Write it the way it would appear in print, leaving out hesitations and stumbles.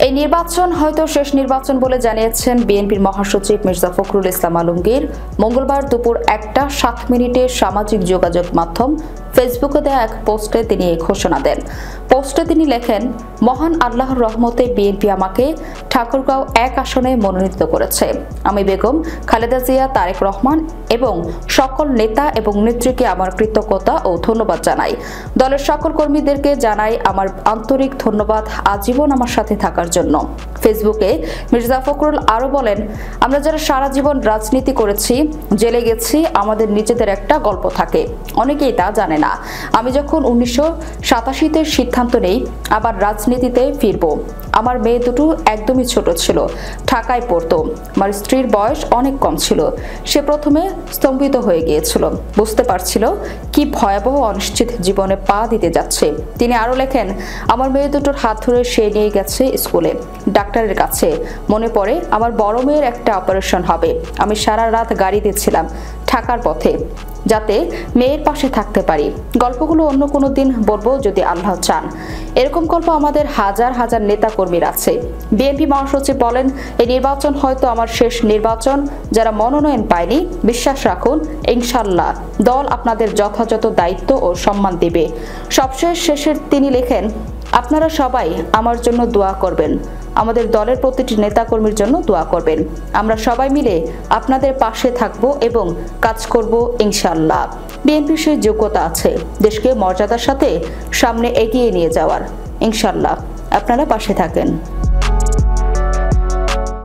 এই নির্বাচন হয়তো শেষ নির্বাচন বলে জানিয়েছেন বিএনপির মহাসচিব মির্জা ফখরুল ইসলাম আলমগীর। মঙ্গলবার দুপুর 1টা 7 মিনিটে সামাজিক যোগাযোগ মাধ্যম ফেসবুকে দেয়া এক পোস্টে তিনি এই ঘোষণা দেন। পোস্টে তিনি লেখেন, মহান আল্লাহর রহমতে বিএনপি আমাকে ঠাকুরগাঁও 1 আসনে মনোনীত করেছে। আমি বেগম খালেদা জিয়া, তারেক রহমান এবং সকল নেতা এবং নেত্রীকে আমার কৃতজ্ঞতা ও ধন্যবাদ জানাই। দলের সকল কর্মীদেরকে জানাই আমার আন্তরিক ধন্যবাদ আজীবন আমার সাথে থাকার জন্য। ফেসবুকে মির্জা ফখরুল আরও বলেন, আমরা যারা সারা জীবন রাজনীতি করেছি, জেলে গেছি, আমাদের নিজেদের একটা গল্প থাকে, অনেকেই তা জানে না। আমি যখন 1987-তে সিদ্ধান্ত নেই আবার রাজনীতিতে ফিরব, আমার মেয়ে দুটো একদমই ছোট ছিল, ঢাকায় পড়তো। আমার স্ত্রীর বয়স অনেক কম ছিল। সে প্রথমে স্তম্ভিত হয়ে গিয়েছিল, বুঝতে পারছিল কি ভয়াবহ অনিশ্চিত জীবনে পা দিতে যাচ্ছে। তিনি আরও লেখেন, আমার মেয়ে দুটোর হাত ধরে সে নিয়ে গেছে স্কুলে, ডাক্তারের কাছে। মনে পড়ে আমার বড় মেয়ের একটা অপারেশন হবে। আমি সারা রাত গাড়িতে ছিলাম ঢাকার পথে, যাতে মেয়ের পাশে থাকতে পারি। গল্পগুলো অন্য কোনো দিন বলবো যদি আল্লাহ চান। এরকম গল্প আমাদের হাজার হাজার নেতা কর্মীর আছে। বিএনপি মহাসচিব বলেন, এই নির্বাচন হয়তো আমার শেষ নির্বাচন। যারা মনোনয়ন পায়নি, বিশ্বাস রাখুন ইনশাল্লাহ দল আপনাদের যথাযথ দায়িত্ব ও সম্মান দেবে। সবশেষ শেষে তিনি লেখেন, আপনারা সবাই আমার জন্য দোয়া করবেন, আমাদের দলের প্রতিটি নেতাকর্মীর জন্য দোয়া করবেন। আমরা সবাই মিলে আপনাদের পাশে থাকব এবং কাজ করব ইনশাআল্লাহ। বিএনপির সেই যোগ্যতা আছে দেশকে মর্যাদার সাথে সামনে এগিয়ে নিয়ে যাওয়ার। ইনশাআল্লাহ আপনারা পাশে থাকেন।